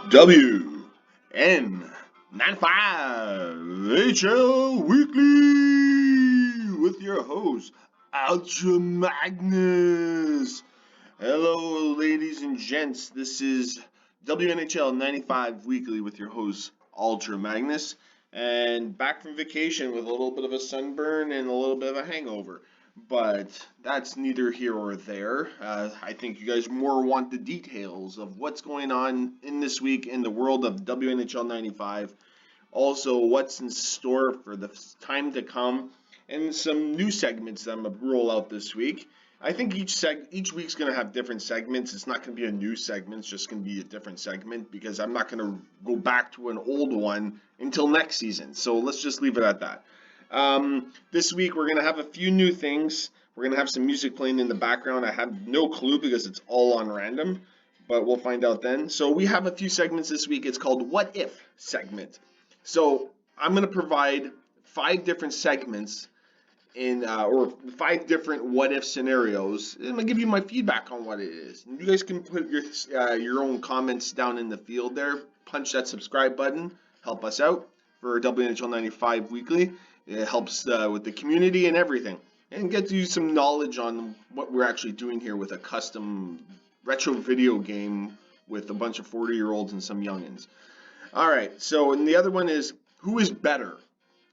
WN95HL Weekly with your host, Ultra Magnus. Hello, ladies and gents. This is WNHL 95 Weekly with your host, Ultra Magnus, and back from vacation with a little bit of a sunburn and a little bit of a hangover. But that's neither here or there. I think you guys more want the details of what's going on in this week in the world of WNHL 95. Also, what's in store for the time to come, and some new segments that I'm gonna roll out this week. I think each week's gonna have different segments. It's not gonna be a new segment. It's just gonna be a different segment because I'm not gonna go back to an old one until next season. So let's just leave it at that. This week we're gonna have a few new things. We're gonna have some music playing in the background. I have no clue because it's all on random, but we'll find out then. So we have a few segments this week. It's called What If segment. So I'm gonna provide 5 different segments or 5 different what if scenarios. And I'm gonna give you my feedback on what it is. And you guys can put your own comments down in the field there. Punch that subscribe button. Help us out for WNHL 95 Weekly. It helps with the community and everything, and get you some knowledge on what we're actually doing here with a custom retro video game with a bunch of 40-year-olds and some youngins. All right, so and the other one is who is better.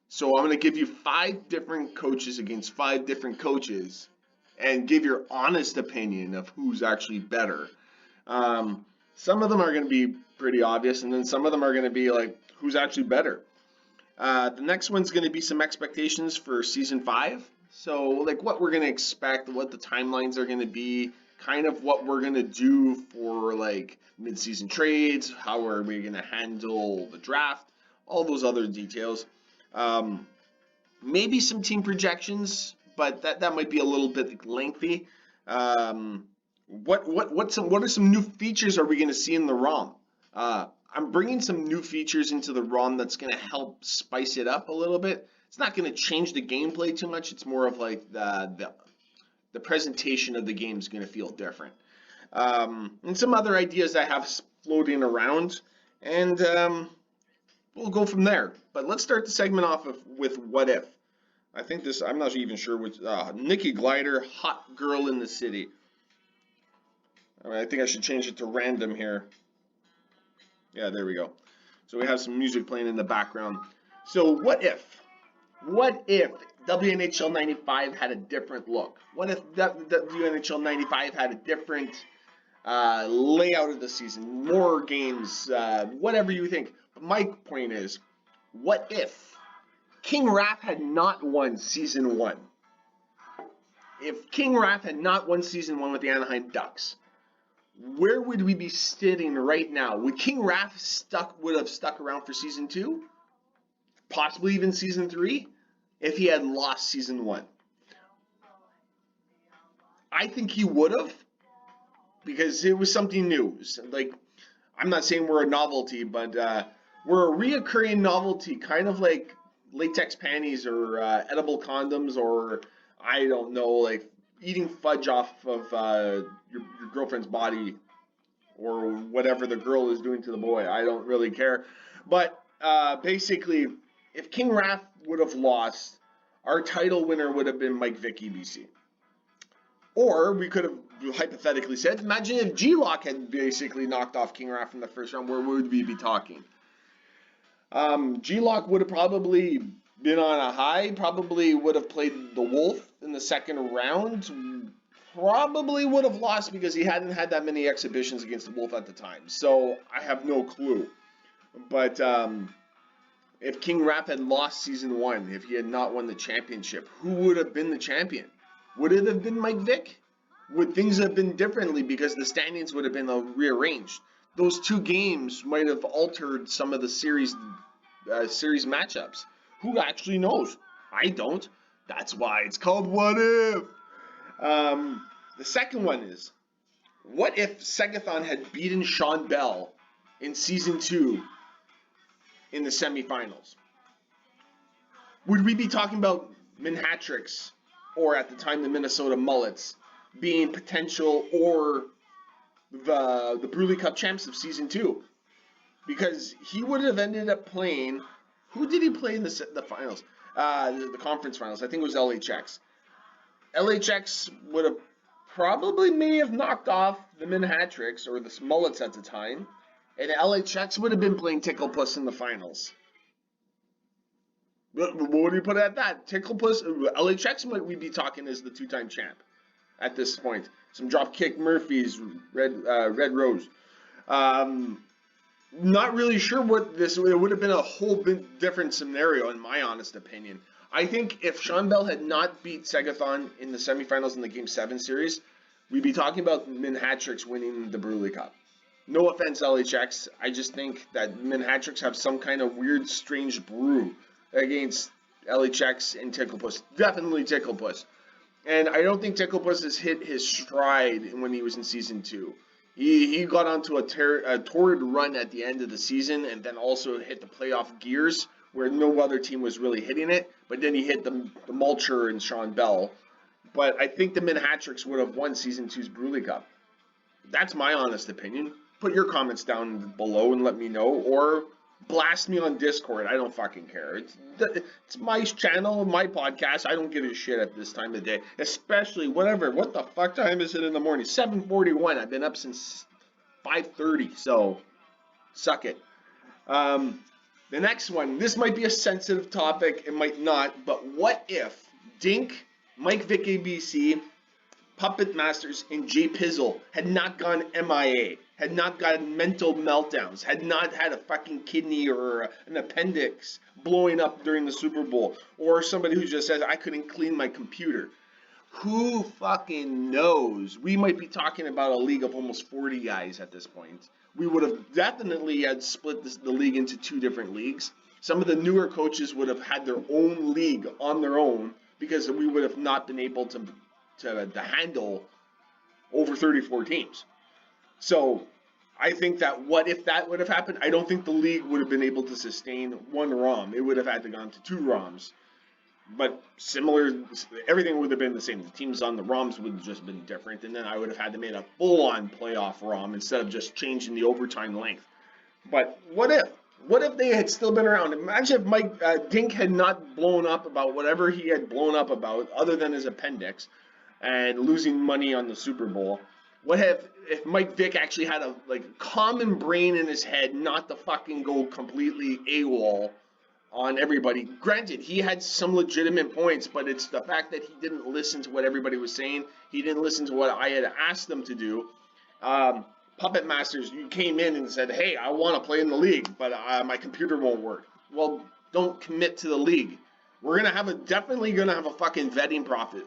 So I'm going to give you 5 different coaches against 5 different coaches, and give your honest opinion of who's actually better. Some of them are going to be pretty obvious, and then some of them are going to be like who's actually better. The next one's going to be some expectations for season 5. So like what we're going to expect, what the timelines are going to be, kind of what we're going to do for like mid-season trades, how are we going to handle the draft, all those other details. Maybe some team projections, but that might be a little bit lengthy. What are some new features are we going to see in the ROM? I'm bringing some new features into the ROM that's going to help spice it up a little bit. It's not going to change the gameplay too much. It's more of like the presentation of the game is going to feel different. And some other ideas I have floating around, and we'll go from there. But let's start the segment off with what if. I think this, I'm not even sure which, Nikki Glider, hot girl in the city. I think I should change it to random here. Yeah, there we go. So we have some music playing in the background. So what if WNHL 95 had a different look? What if WNHL 95 had a different layout of the season, more games, whatever you think. But my point is, what if King Raph had not won season 1? If King Raph had not won season 1 with the Anaheim Ducks, where would we be sitting right now? Would King Raph would have stuck around for season 2? Possibly even season 3? If he had lost season 1? I think he would have, because it was something new. Like, I'm not saying we're a novelty, but we're a reoccurring novelty, kind of like latex panties or edible condoms, or I don't know, like eating fudge off of your girlfriend's body, or whatever the girl is doing to the boy. I don't really care. But basically, if King Raph would have lost, our title winner would have been Mike Vicky BC. Or we could have hypothetically said, imagine if G-Lock had basically knocked off King Raph in the first round, where would we be talking? G-Lock would have probably been on a high, probably would have played the Wolf in the second round, probably would have lost because he hadn't had that many exhibitions against the Wolf at the time. So I have no clue. But if King Raph had lost season 1, if he had not won the championship, who would have been the champion? Would it have been Mike Vick? Would things have been differently because the standings would have been rearranged? Those 2 games might have altered some of the series matchups. Who actually knows? I don't. That's why it's called What If. The second one is, what if Segathon had beaten Sean Bell in season 2 in the semifinals? Would we be talking about Manhatrix, or at the time the Minnesota Mullets, being potential or the Bruley Cup champs of season 2? because he would have ended up playing. Who did he play in the finals? The conference finals. I think it was LHX. LHX would have probably may have knocked off the Minhatrix or the Smullets at the time, and LHX would have been playing Ticklepuss in the finals. What do you put at that? Ticklepuss, LHX might we be talking as the two-time champ at this point. Some Dropkick Murphys, Red Rose. Not really sure what this. It would have been a whole bit different scenario, in my honest opinion. I think if Sean Bell had not beat Segathon in the semifinals in the Game 7 series, we'd be talking about Minhatrix winning the Bruley Cup. No offense, LHX. I just think that Minhatrix have some kind of weird, strange brew against LHX and Ticklepuss. Definitely Ticklepuss. And I don't think Ticklepuss has hit his stride when he was in Season 2. He got onto a torrid run at the end of the season and then also hit the playoff gears where no other team was really hitting it. But then he hit the Mulcher and Sean Bell. But I think the Minhatrix would have won Season 2's Bruley Cup. That's my honest opinion. Put your comments down below and let me know. Or blast me on Discord. I don't fucking care. It's my channel, my podcast. I don't give a shit at this time of day. Especially whatever. What the fuck time is it in the morning? 7:41. I've been up since 5:30. So suck it. The next one. This might be a sensitive topic. It might not. But what if Dink, Mike Vick ABC, Puppet Masters, and Jay Pizzle had not gone MIA? Had not gotten mental meltdowns, had not had a fucking kidney or an appendix blowing up during the Super Bowl, or somebody who just says, I couldn't clean my computer. Who fucking knows? We might be talking about a league of almost 40 guys at this point. We would have definitely had split the league into two different leagues. Some of the newer coaches would have had their own league on their own because we would have not been able to handle over 34 teams. So I think that what if that would have happened, I don't think the league would have been able to sustain one ROM. It would have had to gone to two ROMs. But similar, everything would have been the same. The teams on the ROMs would have just been different. And then I would have had to make a full-on playoff ROM instead of just changing the overtime length. But what if? What if they had still been around? Imagine if Mike Dink had not blown up about whatever he had blown up about other than his appendix and losing money on the Super Bowl. What if Mike Vick actually had a common brain in his head, not to fucking go completely AWOL on everybody? Granted, he had some legitimate points, but it's the fact that he didn't listen to what everybody was saying. He didn't listen to what I had asked them to do. Puppet Masters, you came in and said, hey, I want to play in the league, but my computer won't work. Well, don't commit to the league. We're definitely gonna have a fucking vetting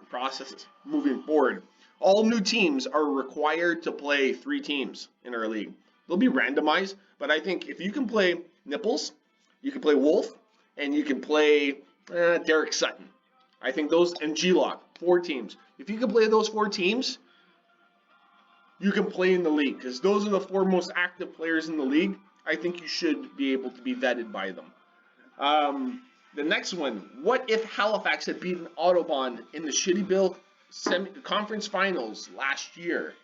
process moving forward. All new teams are required to play 3 teams in our league. They'll be randomized, but I think if you can play Nipples, you can play Wolf, and you can play Derek Sutton. I think those, and G-Lock, 4 teams. If you can play those 4 teams, you can play in the league, because those are the 4 most active players in the league. I think you should be able to be vetted by them. The next one, what if Halifax had beaten Autobahn in the Shitty Bill conference finals last year?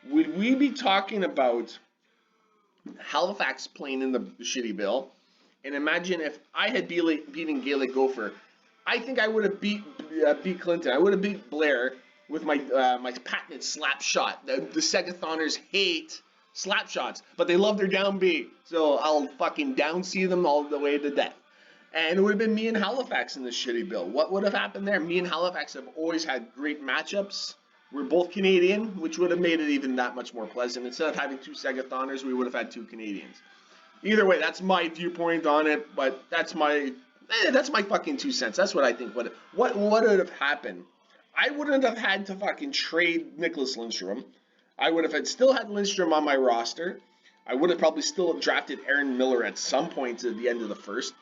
Would we be talking about Halifax playing in the Shitty Bill? And imagine if I had beaten Gaelic Gopher. I think I would have beat Clinton. I would have beat Blair with my patented slap shot. The Segathoners hate slap shots, but they love their down B. So I'll fucking down C them all the way to death. And it would have been me and Halifax in the Shitty Bill. What would have happened there? Me and Halifax have always had great matchups. We're both Canadian, which would have made it even that much more pleasant. Instead of having 2 Segathoners, we would have had 2 Canadians. Either way, that's my viewpoint on it, but that's my fucking 2 cents. That's what I think. What would have happened? I wouldn't have had to fucking trade Nicholas Lindstrom. I would have still had Lindstrom on my roster. I would have probably still drafted Aaron Miller at some point at the end of the first.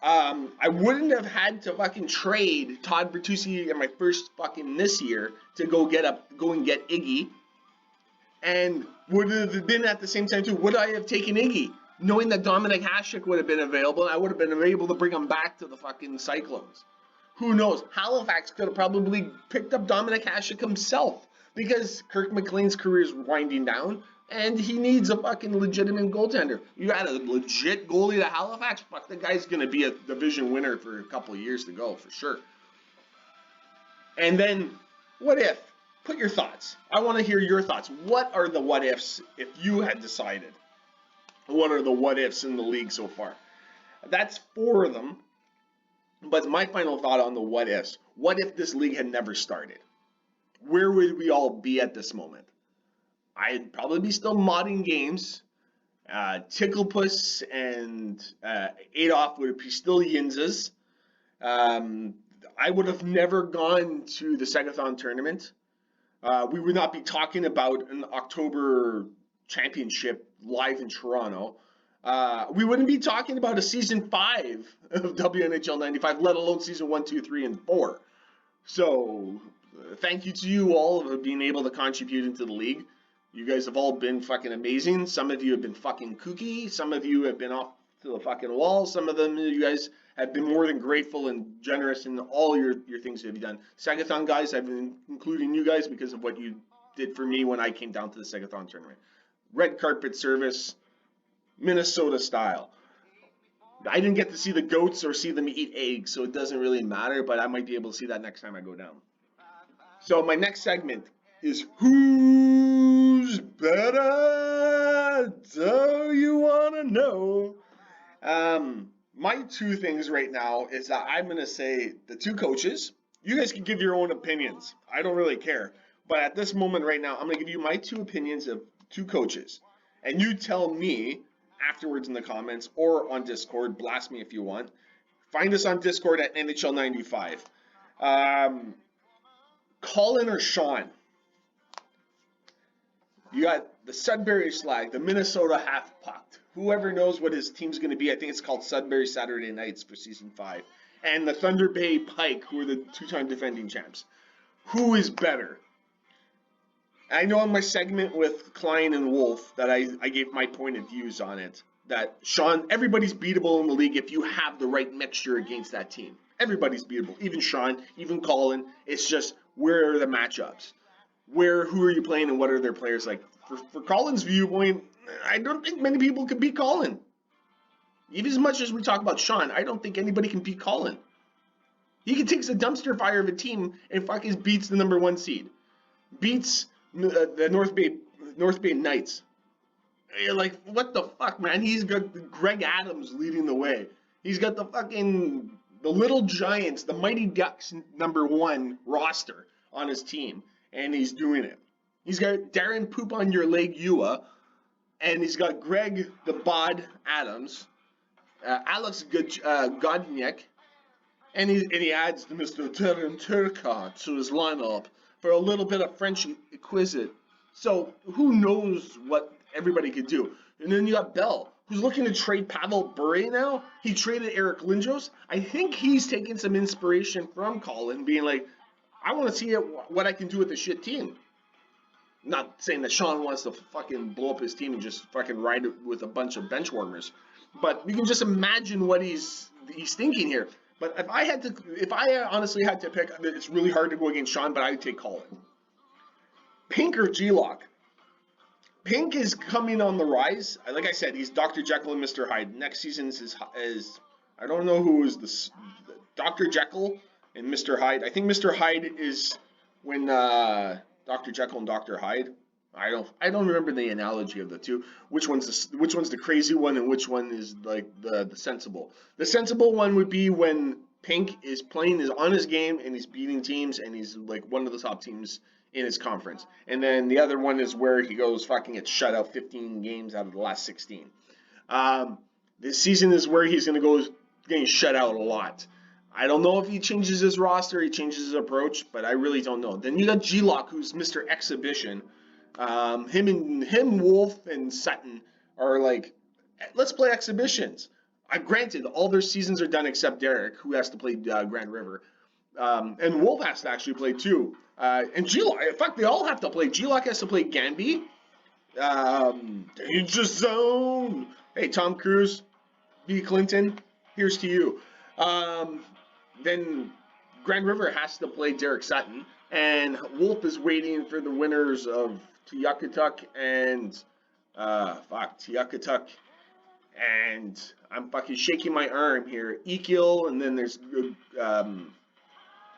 I wouldn't have had to fucking trade Todd Bertuzzi in my first fucking this year to go and get Iggy. And would have been at the same time too, would I have taken Iggy? Knowing that Dominic Hasek would have been available, I would have been able to bring him back to the fucking Cyclones. Who knows? Halifax could have probably picked up Dominic Hasek himself because Kirk McLean's career is winding down. And he needs a fucking legitimate goaltender. You got a legit goalie to Halifax, fuck, the guy's going to be a division winner for a couple of years to go, for sure. And then, what if? Put your thoughts. I want to hear your thoughts. What are the what ifs if you had decided? What are the what ifs in the league so far? That's 4 of them. But my final thought on the what ifs. What if this league had never started? Where would we all be at this moment? I'd probably be still modding games. Ticklepuss and Adolf would be still Yinzas. I would have never gone to the Segathon tournament. We would not be talking about an October championship live in Toronto. We wouldn't be talking about a season 5 of WNHL 95, let alone season 1, 2, 3, and 4. So, thank you to you all for being able to contribute into the league. You guys have all been fucking amazing. Some of you have been fucking kooky. Some of you have been off to the fucking wall. Some of them, you guys have been more than grateful and generous in all your things that you've done. Sagathon guys, I've been including you guys because of what you did for me when I came down to the Sagathon tournament. Red carpet service, Minnesota style. I didn't get to see the goats or see them eat eggs, so it doesn't really matter, but I might be able to see that next time I go down. So my next segment is Who's Better? Do you want to know? My 2 things right now is that I'm going to say the 2 coaches. You guys can give your own opinions. I don't really care. But at this moment right now, I'm going to give you my 2 opinions of 2 coaches. And you tell me afterwards in the comments or on Discord. Blast me if you want. Find us on Discord at NHL95. Colin or Sean? You got the Sudbury Slag, the Minnesota Half-Pucked. Whoever knows what his team's going to be, I think it's called Sudbury Saturday Nights for Season 5. And the Thunder Bay Pike, who are the 2-time defending champs. Who is better? I know in my segment with Klein and Wolf that I gave my point of views on it. That Sean, everybody's beatable in the league if you have the right mixture against that team. Everybody's beatable. Even Sean, even Colin. It's just, where are the matchups? Who are you playing and what are their players like? For Colin's viewpoint, I don't think many people can beat Colin. Even as much as we talk about Sean, I don't think anybody can beat Colin. He can take a dumpster fire of a team and fucking beats the number 1 seed. Beats the North Bay Knights. You're like, what the fuck, man? He's got Greg Adams leading the way. He's got the Little Giants, the Mighty Ducks number 1 roster on his team. And he's doing it. He's got Darren Poop on Your Leg Ewa, and he's got Greg the Bod Adams, Alex Godniak, and he adds Mr. Darren Turcotte to his lineup for a little bit of French exquisite. So who knows what everybody could do? And then you got Bell, who's looking to trade Pavel Bure now. He traded Eric Lindros. I think he's taking some inspiration from Colin, being like, I want to see what I can do with the shit team. Not saying that Sean wants to fucking blow up his team and just fucking ride it with a bunch of bench warmers, but you can just imagine what he's thinking here. But if I honestly had to pick, it's really hard to go against Sean, but I would take Colin. Pink or G-Lock? Pink is coming on the rise. Like I said, he's Dr. Jekyll and Mr. Hyde. Next season is I don't know who is the Dr. Jekyll and Mr. Hyde. I think Mr. Hyde is when Dr. Jekyll and Dr. Hyde. I don't remember the analogy of the two. Which one's the crazy one and which one is like the sensible? The sensible one would be when Pink is on his game and he's beating teams and he's like one of the top teams in his conference. And then the other one is where he goes fucking gets shut out 15 games out of the last 16. This season is where he's going to go getting shut out a lot. I don't know if he changes his roster, he changes his approach, but I really don't know. Then you got G-Lock, who's Mr. Exhibition. Him, Wolf, and Sutton are like, let's play exhibitions. Granted, all their seasons are done except Derek, who has to play Grand River. And Wolf has to actually play too. And G-Lock, in fact, they all have to play. G-Lock has to play Gamby. Danger Zone. Hey, Tom Cruise, B. Clinton, here's to you. Then Grand River has to play Derek Sutton, and Wolf is waiting for the winners of Tuyakatuk and Tiakatuk, and I'm fucking shaking my arm here. Ekiel, and then there's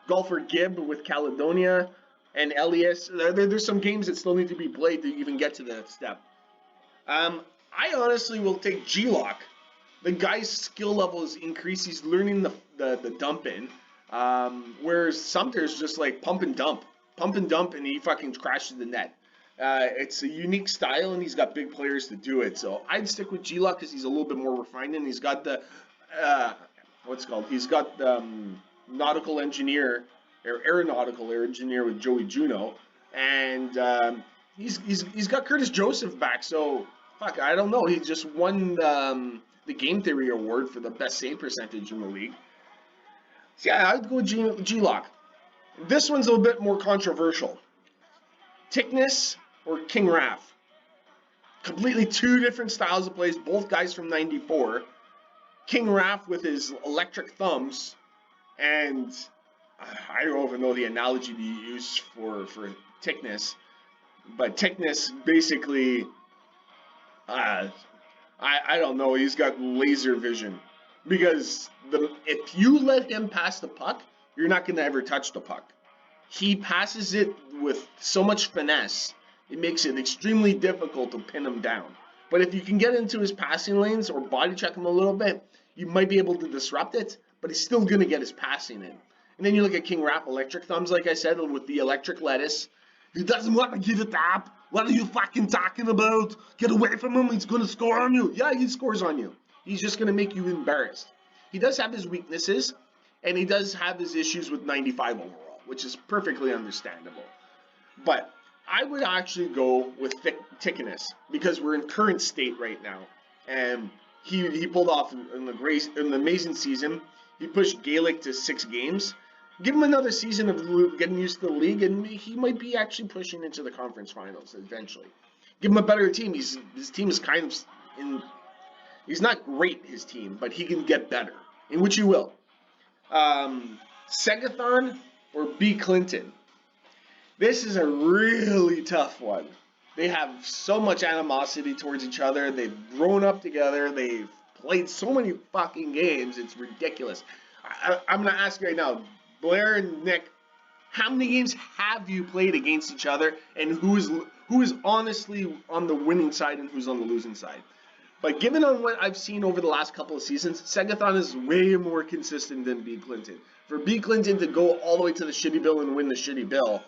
Golfer Gibb with Caledonia, and Elias. There's some games that still need to be played to even get to that step. I honestly will take G-Lock. The guy's skill level is increased. He's learning the dump in. Whereas Sumter's just like pump and dump, and he fucking crashes the net. It's a unique style, and he's got big players to do it. So I'd stick with G-Lock because he's a little bit more refined, and he's got the what's it called? He's got the nautical engineer or aeronautical engineer with Joey Juno, and he's got Curtis Joseph back. So fuck, I don't know. He just won the Game Theory Award for the best save percentage in the league. So yeah, I'd go with G-Lock. This one's a little bit more controversial. Tickness or King Raph. Completely two different styles of plays, both guys from 94. King Raph with his electric thumbs, and I don't even know the analogy to use for Tickness, but Tickness basically, I don't know, he's got laser vision, because if you let him pass the puck, you're not going to ever touch the puck. He passes it with so much finesse, it makes it extremely difficult to pin him down. But if you can get into his passing lanes or body check him a little bit, you might be able to disrupt it, but he's still going to get his passing in. And then you look at King Raph, electric thumbs, like I said, with the electric lettuce. He doesn't want to give it up. What are you fucking talking about? Get away from him. He's going to score on you. Yeah, he scores on you. He's just going to make you embarrassed. He does have his weaknesses, and he does have his issues with 95 overall, which is perfectly understandable. But I would actually go with Tickiness because we're in current state right now, and he pulled off an amazing season. He pushed Gaelic to 6 games. Give him another season of getting used to the league, and he might be actually pushing into the conference finals eventually. Give him a better team. His team is kind of in. He's not great, his team, but he can get better, in which he will. Segathon or B. Clinton. This is a really tough one. They have so much animosity towards each other. They've grown up together. They've played so many fucking games. It's ridiculous. I'm going to ask you right now, Blair and Nick, how many games have you played against each other, and who is honestly on the winning side and who's on the losing side? But given on what I've seen over the last couple of seasons, Segathon is way more consistent than B. Clinton. For B. Clinton to go all the way to the shitty bill and win the shitty bill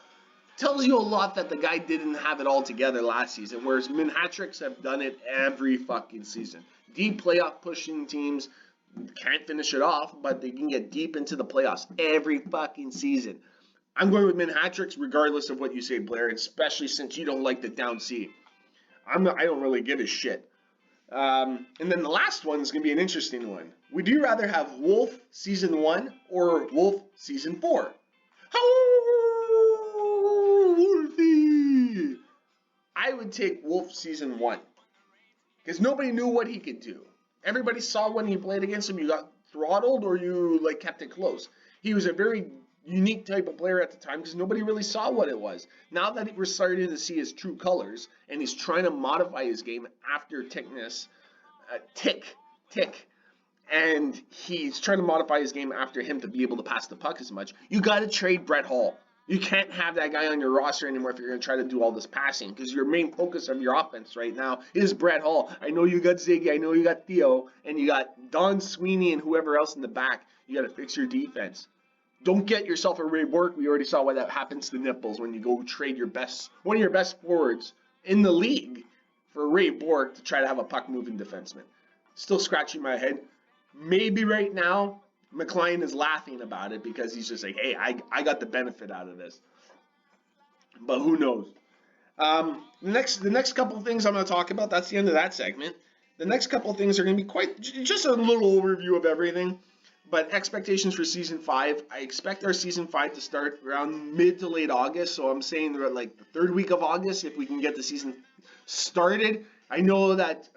tells you a lot that the guy didn't have it all together last season, whereas Minhatrix have done it every fucking season. Deep playoff pushing teams can't finish it off, but they can get deep into the playoffs every fucking season. I'm going with Minhatrix regardless of what you say, Blair, especially since you don't like the down C. I don't really give a shit. And then the last one is going to be an interesting one. Would you rather have Wolf Season 1 or Wolf Season 4? Wolfie! I would take Wolf Season 1. Because nobody knew what he could do. Everybody saw when he played against him, you got throttled or you kept it close. He was a very unique type of player at the time because nobody really saw what it was. Now that we're starting to see his true colors, and he's trying to modify his game after Tickness, and he's trying to modify his game after him to be able to pass the puck as much, you got to trade Brett Hall. You can't have that guy on your roster anymore if you're going to try to do all this passing, because your main focus of your offense right now is Brett Hall. I know you got Ziggy, I know you got Theo, and you got Don Sweeney and whoever else in the back. You got to fix your defense. Don't get yourself a Ray Bork. We already saw what that happens to nipples when you go trade one of your best forwards in the league for Ray Bork to try to have a puck-moving defenseman. Still scratching my head. Maybe right now, McLean is laughing about it because he's just like, hey, I got the benefit out of this. But who knows? The next couple of things I'm going to talk about, that's the end of that segment. The next couple of things are going to be just a little overview of everything. But expectations for Season 5, I expect our Season 5 to start around mid to late August. So I'm saying like the third week of August if we can get the season started. I know that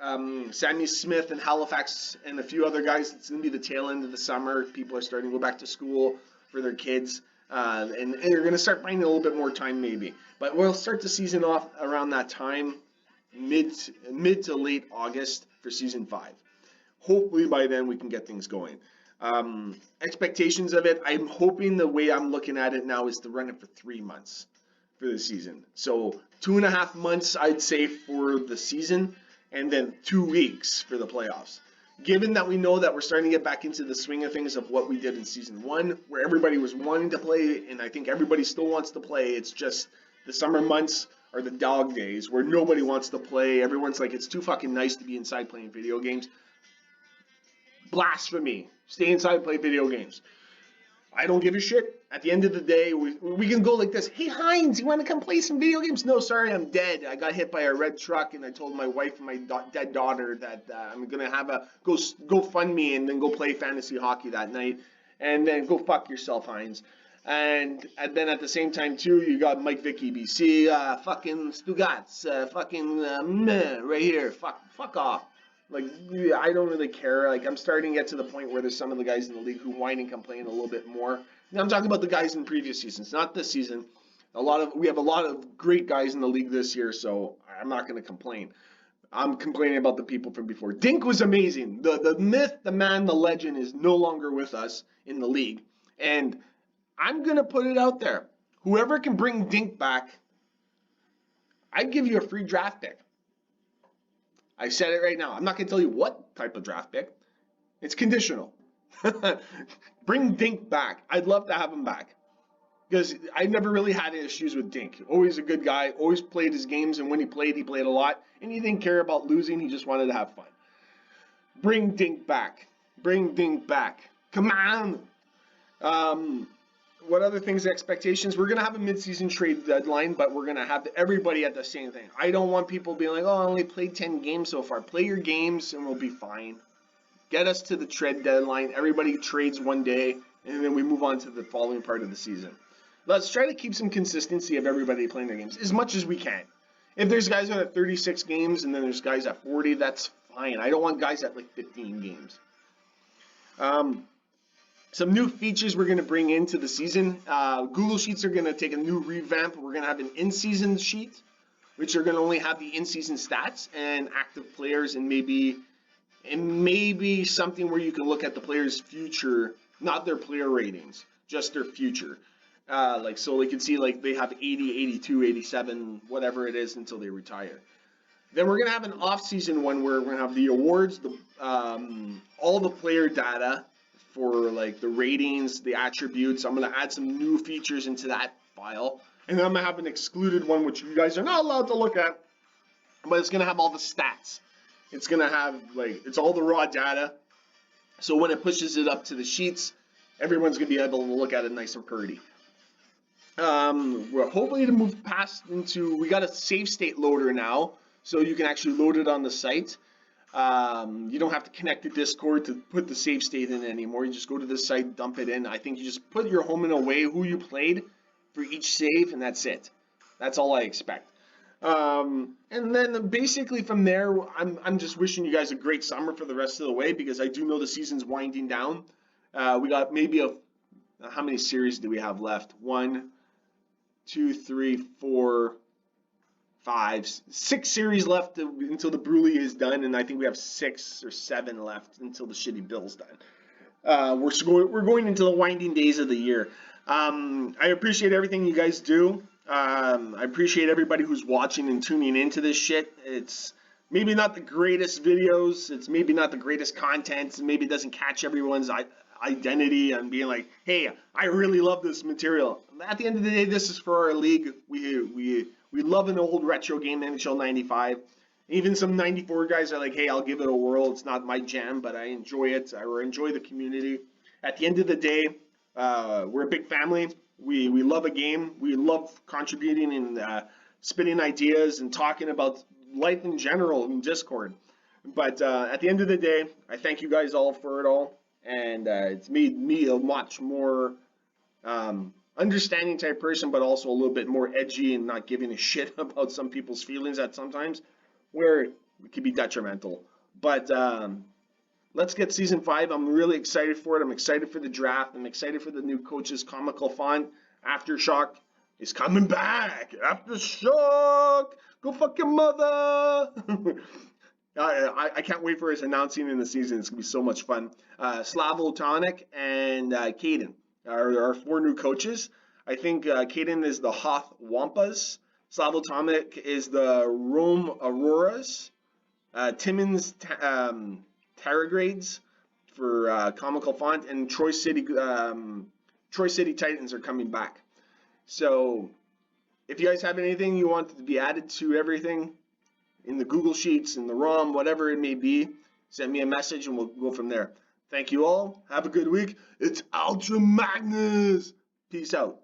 Sammy Smith and Halifax and a few other guys, it's going to be the tail end of the summer. People are starting to go back to school for their kids. And they're going to start finding a little bit more time maybe. But we'll start the season off around that time. mid to late August for season 5. Hopefully by then we can get things going. Expectations of it, I'm hoping the way I'm looking at it now is to run it for 3 months for the season. So 2.5 months, I'd say, for the season, and then 2 weeks for the playoffs. Given that we know that we're starting to get back into the swing of things of what we did in season 1, where everybody was wanting to play, and I think everybody still wants to play, it's just the summer months are the dog days where nobody wants to play. Everyone's like, it's too fucking nice to be inside playing video games. Blasphemy. Stay inside and play video games. I don't give a shit. At the end of the day, we can go like this. Hey, Heinz, you want to come play some video games? No, sorry, I'm dead. I got hit by a red truck, and I told my wife and my dead daughter that I'm going to have a go fund me and then go play fantasy hockey that night. And then go fuck yourself, Heinz. And then at the same time, too, you got Mike Vicky, BC, fucking Stugats, meh, right here. Fuck off. Like, I don't really care. Like, I'm starting to get to the point where there's some of the guys in the league who whine and complain a little bit more. Now, I'm talking about the guys in previous seasons, not this season. We have a lot of great guys in the league this year, so I'm not going to complain. I'm complaining about the people from before. Dink was amazing. The myth, the man, the legend is no longer with us in the league. And I'm going to put it out there. Whoever can bring Dink back, I'd give you a free draft pick. I said it right now. I'm not going to tell you what type of draft pick. It's conditional. Bring Dink back. I'd love to have him back. Because I never really had issues with Dink. Always a good guy. Always played his games. And when he played a lot. And he didn't care about losing. He just wanted to have fun. Bring Dink back. Bring Dink back. Come on. What other things, expectations? We're going to have a mid-season trade deadline, but we're going to have everybody at the same thing. I don't want people being like, oh, I only played 10 games so far. Play your games and we'll be fine. Get us to the trade deadline. Everybody trades one day, and then we move on to the following part of the season. Let's try to keep some consistency of everybody playing their games as much as we can. If there's guys at 36 games and then there's guys at 40, that's fine. I don't want guys at like 15 games. Some new features we're going to bring into the season. Google Sheets are going to take a new revamp. We're going to have an in-season sheet, which are going to only have the in-season stats and active players, and maybe something where you can look at the players' future, not their player ratings, just their future. So they can see like they have 80, 82, 87, whatever it is until they retire. Then we're going to have an off-season one where we're going to have the awards, all the player data, for like the ratings, the attributes. I'm going to add some new features into that file. And then I'm going to have an excluded one, which you guys are not allowed to look at. But it's going to have all the stats. It's going to have, it's all the raw data. So when it pushes it up to the sheets, everyone's going to be able to look at it nice and pretty. We're hopefully to move past into, we got a save state loader now. So you can actually load it on the site. You don't have to connect to Discord to put the save state in anymore. You just go to the site, dump it in. I think you just put your home and away, who you played for each save, and that's it. That's all I expect. And then basically from there, I'm just wishing you guys a great summer for the rest of the way, because I do know the season's winding down. We got maybe how many series do we have left? 1, 2, 3, 4, 5, 6 series left until the Bruley is done, and I think we have 6 or 7 left until the shitty Bill's done. We're going into the winding days of the year. I appreciate everything you guys do. I appreciate everybody who's watching and tuning into this shit. It's maybe not the greatest videos. It's maybe not the greatest content. Maybe it doesn't catch everyone's identity and being like, hey, I really love this material. At the end of the day, this is for our league. We love an old retro game, NHL 95. Even some 94 guys are like, hey, I'll give it a whirl. It's not my jam, but I enjoy it. I enjoy the community. At the end of the day, we're a big family. We love a game. We love contributing and spitting ideas and talking about life in general in Discord. But at the end of the day, I thank you guys all for it all. And it's made me a much more understanding type person, but also a little bit more edgy and not giving a shit about some people's feelings at sometimes where it could be detrimental. But let's get season 5. I'm really excited for it. I'm excited for the draft. I'm excited for the new coach's comical font, Aftershock. is coming back. Aftershock. Go fuck your mother. I can't wait for his announcing in the season. It's gonna be so much fun. Slavo Tonic and Caden are our 4 new coaches. I think Caden is the Hoth Wampas. Slavo Tonic is the Rome Auroras. Timmins Tarragrades for comical font, and Troy City Titans are coming back. So if you guys have anything you want to be added to everything in the Google Sheets, in the ROM, whatever it may be, send me a message and we'll go from there. Thank you all. Have a good week. It's Ultra Magnus. Peace out.